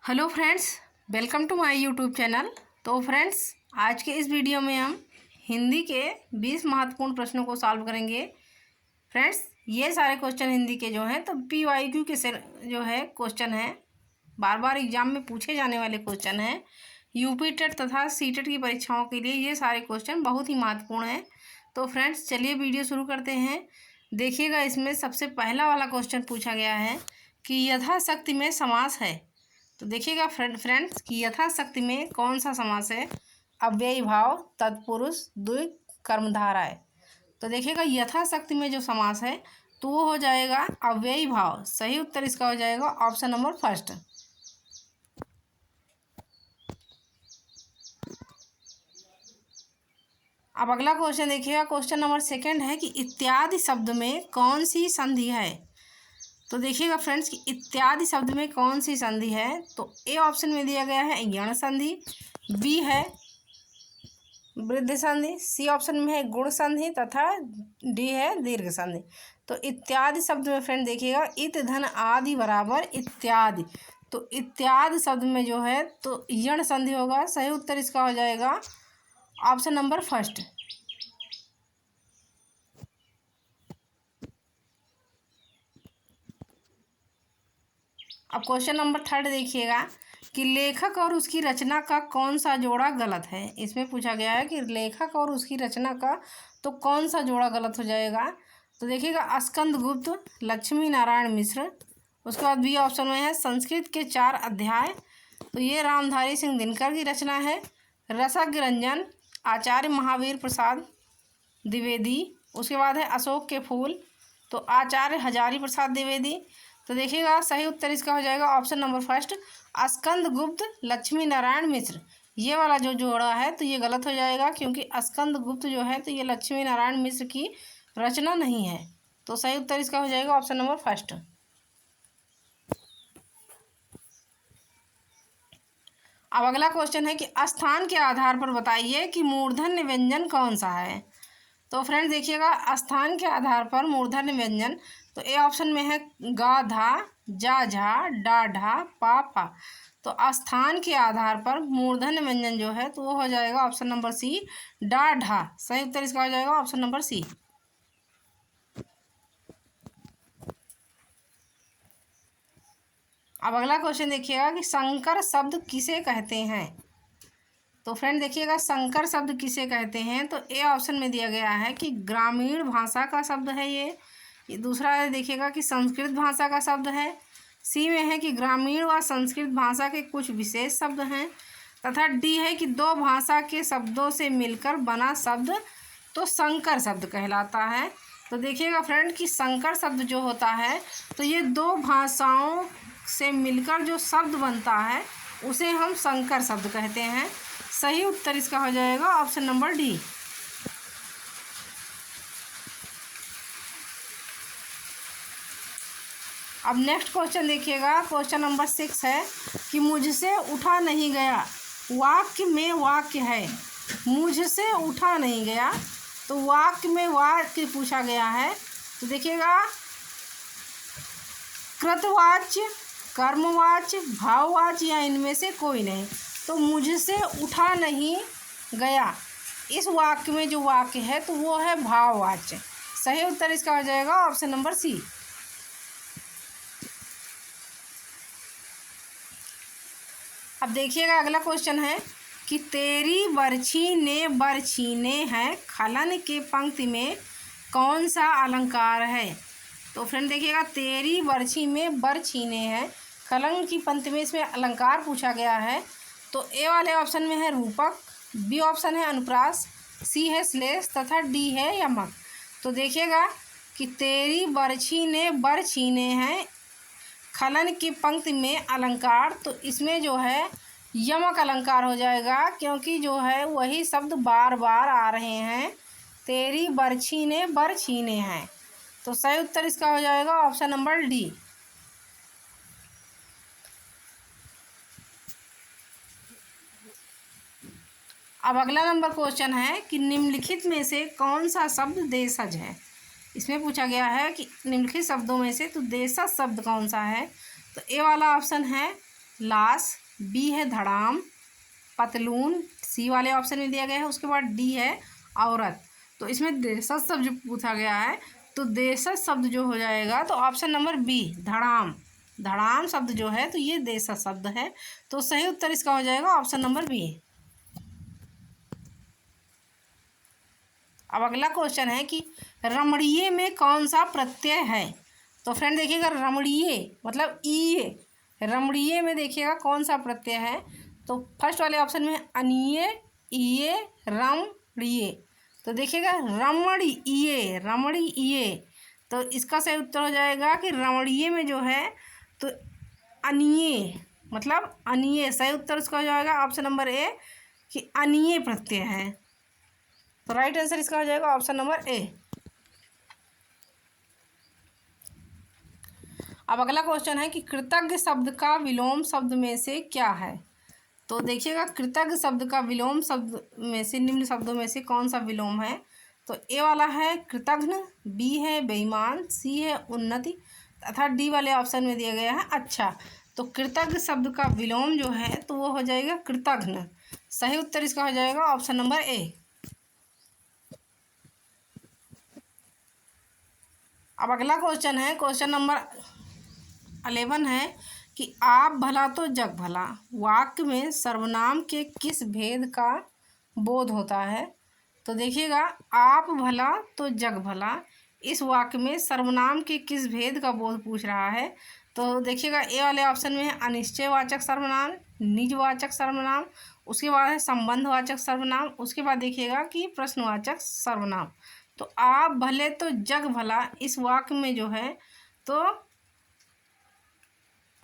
Hello friends, welcome to my YouTube channel. तो friends, आज के इस वीडियो में हम हिंदी के 20 महत्वपूर्ण प्रश्नों को सॉल्व करेंगे। फ्रेंड्स, ये सारे क्वेश्चन हिंदी के जो हैं तो PYQ के से जो है क्वेश्चन हैं, बार बार एग्जाम में पूछे जाने वाले क्वेश्चन हैं। यूपी टेट तथा सीटेट की परीक्षाओं के लिए ये सारे क्वेश्चन बहुत ही महत्वपूर्ण हैं। तो फ्रेंड्स, चलिए वीडियो शुरू करते हैं। देखिएगा, इसमें सबसे पहला वाला क्वेश्चन पूछा गया है कि यथाशक्ति में समास है। तो देखिएगा फ्रेंड्स कि यथाशक्ति में कौन सा समास है। अव्ययी भाव, तत्पुरुष, द्विगु, कर्मधारय। तो देखिएगा यथाशक्ति में जो समास है तो वो हो जाएगा अव्ययी भाव। सही उत्तर इसका हो जाएगा ऑप्शन नंबर फर्स्ट। अब अगला क्वेश्चन देखिएगा, क्वेश्चन नंबर सेकंड है कि इत्यादि शब्द में कौन सी संधि है। तो देखिएगा फ्रेंड्स कि इत्यादि शब्द में कौन सी संधि है। तो ए ऑप्शन में दिया गया है यण संधि, बी है वृद्धि संधि, सी ऑप्शन में है गुण संधि तथा डी है दीर्घ संधि। तो इत्यादि शब्द में फ्रेंड देखिएगा इत धन आदि बराबर इत्यादि। तो इत्यादि शब्द में जो है तो यण संधि होगा। सही उत्तर इसका हो जाएगा ऑप्शन नंबर फर्स्ट। अब क्वेश्चन नंबर थर्ड देखिएगा कि लेखक और उसकी रचना का कौन सा जोड़ा गलत है। इसमें पूछा गया है कि लेखक और उसकी रचना का तो कौन सा जोड़ा गलत हो जाएगा। तो देखिएगा स्कंद गुप्त, लक्ष्मी नारायण मिश्र। उसके बाद बी ऑप्शन में है संस्कृत के 4 अध्याय। तो ये रामधारी सिंह दिनकर की रचना है। रसज्ञ रंजन, आचार्य महावीर प्रसाद द्विवेदी। उसके बाद है अशोक के फूल, तो आचार्य हजारी प्रसाद द्विवेदी। तो देखिएगा सही उत्तर इसका हो जाएगा ऑप्शन नंबर फर्स्ट, स्कंद गुप्त लक्ष्मी नारायण मिश्र। ये वाला जो जोड़ा है तो ये गलत हो जाएगा, क्योंकि स्कंद गुप्त जो है तो ये लक्ष्मी नारायण मिश्र की रचना नहीं है। तो सही उत्तर इसका हो जाएगा ऑप्शन नंबर फर्स्ट। अब अगला क्वेश्चन है कि स्थान के आधार पर बताइए कि मूर्धन्य व्यंजन कौन सा है। तो फ्रेंड्स देखिएगा स्थान के आधार पर मूर्धन्य व्यंजन, तो ए ऑप्शन में है गा धा, जा झा, डा ढा, पा फा। तो स्थान के आधार पर मूर्धन्य व्यंजन जो है तो वो हो जाएगा ऑप्शन नंबर सी, डा ढा। सही उत्तर इसका हो जाएगा ऑप्शन नंबर सी। अब अगला क्वेश्चन देखिएगा कि संकर शब्द किसे कहते हैं। तो फ्रेंड देखिएगा संकर शब्द किसे कहते हैं। तो ए ऑप्शन में दिया गया है कि ग्रामीण भाषा का शब्द है ये दूसरा है देखिएगा कि संस्कृत भाषा का शब्द है। सी में है कि ग्रामीण व संस्कृत भाषा के कुछ विशेष शब्द हैं, तथा डी है कि दो भाषा के शब्दों से मिलकर बना शब्द तो संकर शब्द कहलाता है। तो देखिएगा फ्रेंड कि संकर शब्द जो होता है तो ये दो भाषाओं से मिलकर जो शब्द बनता है उसे हम संकर शब्द कहते हैं। सही उत्तर इसका हो जाएगा ऑप्शन नंबर डी। अब नेक्स्ट क्वेश्चन देखिएगा, क्वेश्चन नंबर 6 है कि मुझसे उठा नहीं गया। वाक्य में वाक्य है, मुझसे उठा नहीं गया, तो वाक्य में वाक्य पूछा गया है। तो देखिएगा कृतवाच्य, कर्मवाच्य, भाववाच्य या इनमें से कोई नहीं। तो मुझसे उठा नहीं गया इस वाक्य में जो वाक्य है तो वो है भाववाच्य। सही उत्तर इसका हो जाएगा ऑप्शन नंबर सी। अब देखिएगा अगला क्वेश्चन है कि तेरी बरछी ने बरछीने है, खलन के पंक्ति में कौन सा अलंकार है। तो फ्रेंड देखिएगा तेरी बरछी में बरछीने है, खलन की पंक्ति में इसमें अलंकार पूछा गया है। तो ए वाले ऑप्शन में है रूपक, बी ऑप्शन है अनुप्रास, सी है श्लेष तथा डी है यमक। तो देखिएगा कि तेरी बरछी ने बरछीने हैं, खलन की पंक्ति में अलंकार, तो इसमें जो है यमक अलंकार हो जाएगा, क्योंकि जो है वही शब्द बार बार आ रहे हैं। तेरी बरछी ने बरछीने हैं, तो सही उत्तर इसका हो जाएगा ऑप्शन नंबर डी। अब अगला नंबर क्वेश्चन है कि निम्नलिखित में से कौन सा शब्द देशज है। इसमें पूछा गया है कि निम्नलिखित शब्दों में से तो देशज शब्द कौन सा है। तो ए वाला ऑप्शन है लाश, बी है धड़ाम, पतलून सी वाले ऑप्शन में दिया गया है। उसके बाद डी है औरत। तो इसमें देशज शब्द जो पूछा गया है, तो देशज शब्द जो हो जाएगा तो ऑप्शन नंबर बी धड़ाम। धड़ाम शब्द जो है तो ये देशज शब्द है, तो सही उत्तर इसका हो जाएगा ऑप्शन नंबर बी। अब अगला क्वेश्चन है कि रमणीय में कौन सा प्रत्यय है। तो फ्रेंड देखिएगा, रमणीय मतलब ई, रमणीय में देखिएगा कौन सा प्रत्यय है। तो फर्स्ट वाले ऑप्शन में अनीय, ईय, रमणीय। तो देखिएगा रमणीय, रमणीय। तो इसका सही उत्तर हो जाएगा कि रमणीय में जो है तो अनीय मतलब अनीय। सही उत्तर इसका हो जाएगा ऑप्शन नंबर ए कि अनीय प्रत्यय है। तो राइट आंसर इसका हो जाएगा ऑप्शन नंबर ए। अब अगला क्वेश्चन है कि कृतज्ञ शब्द का विलोम शब्द में से क्या है। तो देखिएगा, कृतज्ञ शब्द का विलोम शब्द में से निम्न शब्दों में से कौन सा विलोम है। तो ए वाला है कृतघ्न, बी है बेईमान, सी है उन्नति तथा डी वाले ऑप्शन में दिया गया है अच्छा। तो कृतज्ञ शब्द का विलोम जो है तो वो हो जाएगा कृतघ्न। सही उत्तर इसका हो जाएगा ऑप्शन नंबर ए। अब अगला क्वेश्चन है, क्वेश्चन नंबर 11 है कि आप भला तो जग भला वाक्य में सर्वनाम के किस भेद का बोध होता है। तो देखिएगा, आप भला तो जग भला, इस वाक्य में सर्वनाम के किस भेद का बोध पूछ रहा है। तो देखिएगा, ए वाले ऑप्शन में है अनिश्चयवाचक सर्वनाम, निजवाचक सर्वनाम, उसके बाद है संबंधवाचक सर्वनाम, उसके बाद देखिएगा कि प्रश्नवाचक सर्वनाम। तो आप भले तो जग भला इस वाक्य में जो है तो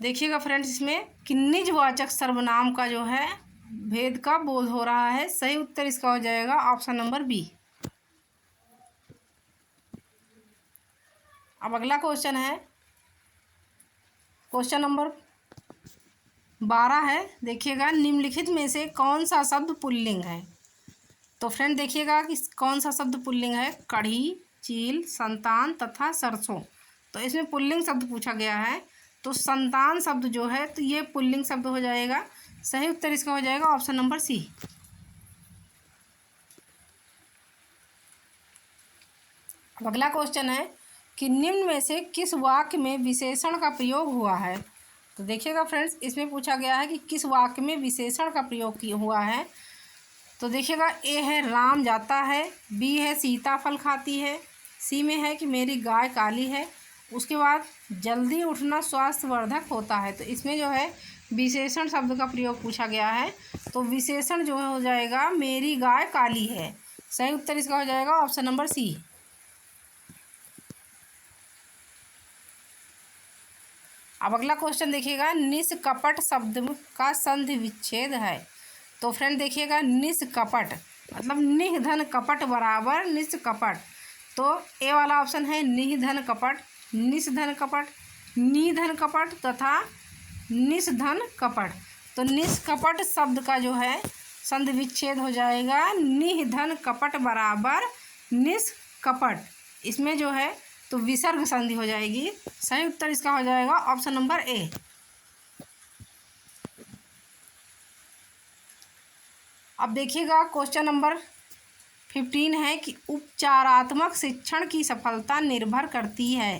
देखिएगा फ्रेंड्स, इसमें कि निजवाचक सर्वनाम का जो है भेद का बोध हो रहा है। सही उत्तर इसका हो जाएगा ऑप्शन नंबर बी। अब अगला क्वेश्चन है, क्वेश्चन नंबर 12 है। देखिएगा, निम्नलिखित में से कौन सा शब्द पुल्लिंग है। तो फ्रेंड देखिएगा कि कौन सा शब्द पुल्लिंग है। कढ़ी, चील, संतान तथा सरसों। तो इसमें पुल्लिंग शब्द पूछा गया है, तो संतान शब्द जो है तो ये पुल्लिंग शब्द हो जाएगा। सही उत्तर इसका हो जाएगा ऑप्शन नंबर सी। अब अगला क्वेश्चन है कि निम्न में से किस वाक्य में विशेषण का प्रयोग हुआ है। तो देखिएगा फ्रेंड्स, इसमें पूछा गया है कि किस वाक्य में विशेषण का प्रयोग हुआ है। तो देखिएगा, ए है राम जाता है, बी है सीता फल खाती है, सी में है कि मेरी गाय काली है, उसके बाद जल्दी उठना स्वास्थ्यवर्धक होता है। तो इसमें जो है विशेषण शब्द का प्रयोग पूछा गया है, तो विशेषण जो हो जाएगा मेरी गाय काली है। सही उत्तर इसका हो जाएगा ऑप्शन नंबर सी। अब अगला क्वेश्चन देखिएगा, निष्कपट शब्द का संधि विच्छेद है। तो फ्रेंड देखिएगा, निष्कपट मतलब निधन कपट बराबर निष्कपट। तो ए वाला ऑप्शन है निधन कपट, निष्धन कपट, निधन कपट तथा निष्धन कपट। तो निष्कपट शब्द का जो है संधि विच्छेद हो जाएगा निधन कपट बराबर निष्कपट। इसमें जो है तो विसर्ग संधि हो जाएगी। सही उत्तर इसका हो जाएगा ऑप्शन नंबर ए। अब देखिएगा, क्वेश्चन नंबर 15 है कि उपचारात्मक शिक्षण की सफलता निर्भर करती है।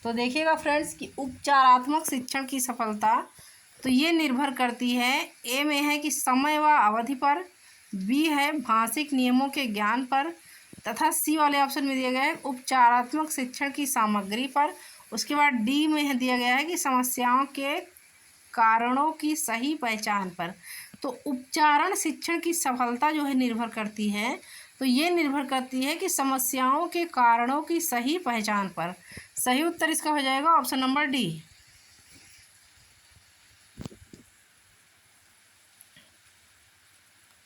तो देखिएगा फ्रेंड्स कि उपचारात्मक शिक्षण की सफलता तो ये निर्भर करती है, ए में है कि समय व अवधि पर, बी है भाषिक नियमों के ज्ञान पर तथा सी वाले ऑप्शन में दिया गया है उपचारात्मक शिक्षण की सामग्री पर। उसके बाद डी में दिया गया है कि समस्याओं के कारणों की सही पहचान पर। तो उपचारण शिक्षण की सफलता जो है निर्भर करती है, तो ये निर्भर करती है कि समस्याओं के कारणों की सही पहचान पर। सही उत्तर इसका हो जाएगा ऑप्शन नंबर डी।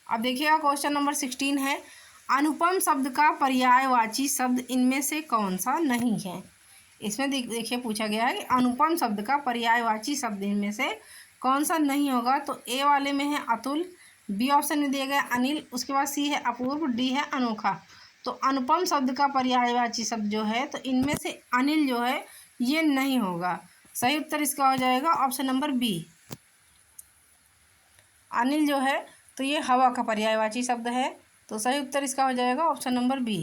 अब देखिएगा, क्वेश्चन नंबर 16 है, अनुपम शब्द का पर्यायवाची शब्द इनमें से कौन सा नहीं है। इसमें देखिए पूछा गया है कि अनुपम शब्द का पर्यायवाची शब्द इनमें से कौन सा नहीं होगा। तो ए वाले में है अतुल, बी ऑप्शन में दिया गया अनिल, उसके बाद सी है अपूर्व, डी है अनोखा। तो अनुपम शब्द का पर्यायवाची शब्द जो है तो इनमें से अनिल जो है ये नहीं होगा। सही उत्तर इसका हो जाएगा ऑप्शन नंबर बी। अनिल जो है तो ये हवा का पर्यायवाची शब्द है, तो सही उत्तर इसका हो जाएगा ऑप्शन नंबर बी।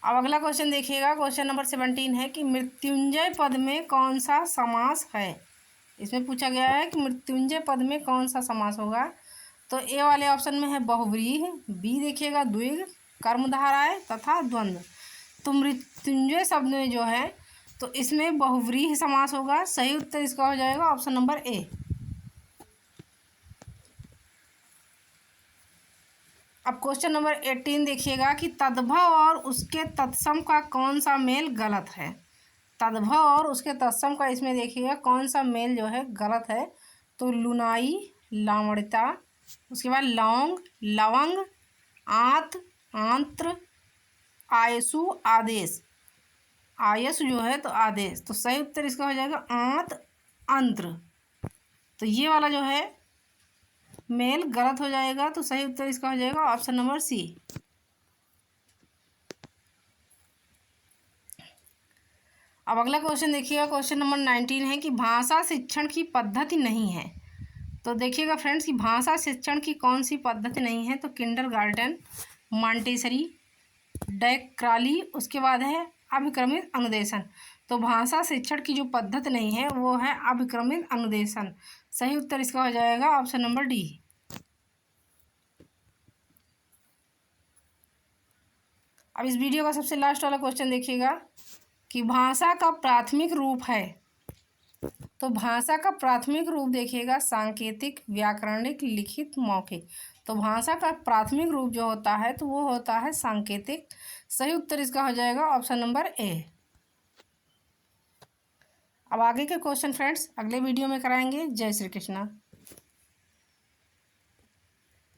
अब अगला क्वेश्चन देखिएगा, क्वेश्चन नंबर 17 है कि मृत्युंजय पद में कौन सा समास है। इसमें पूछा गया है कि मृत्युंजय पद में कौन सा समास होगा। तो ए वाले ऑप्शन में है बहुव्रीहि, बी देखिएगा द्विग, कर्मधारय तथा द्वंद्व। तो मृत्युंजय शब्द में जो है तो इसमें बहुव्रीहि समास होगा, सही उत्तर इसका हो जाएगा ऑप्शन नंबर ए। अब क्वेश्चन नंबर 18 देखिएगा कि तद्भव और उसके तत्सम का कौन सा मेल गलत है। तद्भव और उसके तत्सम का इसमें देखिएगा कौन सा मेल जो है गलत है। तो लुनाई, लावणिता, उसके बाद लौंग, लवंग, आंत, आंत्र, आयसु, आदेश। आयसु जो है तो आदेश, तो सही उत्तर इसका हो जाएगा आंत, अंत्र। तो ये वाला जो है मेल गलत हो जाएगा, तो सही उत्तर इसका हो जाएगा ऑप्शन नंबर सी। अब अगला क्वेश्चन देखिएगा, क्वेश्चन नंबर 19 है कि भाषा शिक्षण की पद्धति नहीं है। तो देखिएगा फ्रेंड्स कि भाषा शिक्षण की कौन सी पद्धति नहीं है। तो किंडरगार्टन, मॉन्टेसरी, डैक्राली, उसके बाद है अभिक्रमित अनुदेशन। तो भाषा शिक्षण की जो पद्धति नहीं है वो है अभिक्रमित अनुदेशन। सही उत्तर इसका हो जाएगा ऑप्शन नंबर डी। अब इस वीडियो का सबसे लास्ट वाला क्वेश्चन देखिएगा कि भाषा का प्राथमिक रूप है। तो भाषा का प्राथमिक रूप देखिएगा सांकेतिक, व्याकरणिक, लिखित, मौखिक। तो भाषा का प्राथमिक रूप जो होता है तो वो होता है सांकेतिक। सही उत्तर इसका हो जाएगा ऑप्शन नंबर ए। अब आगे के क्वेश्चन फ्रेंड्स अगले वीडियो में कराएंगे। जय श्री कृष्णा।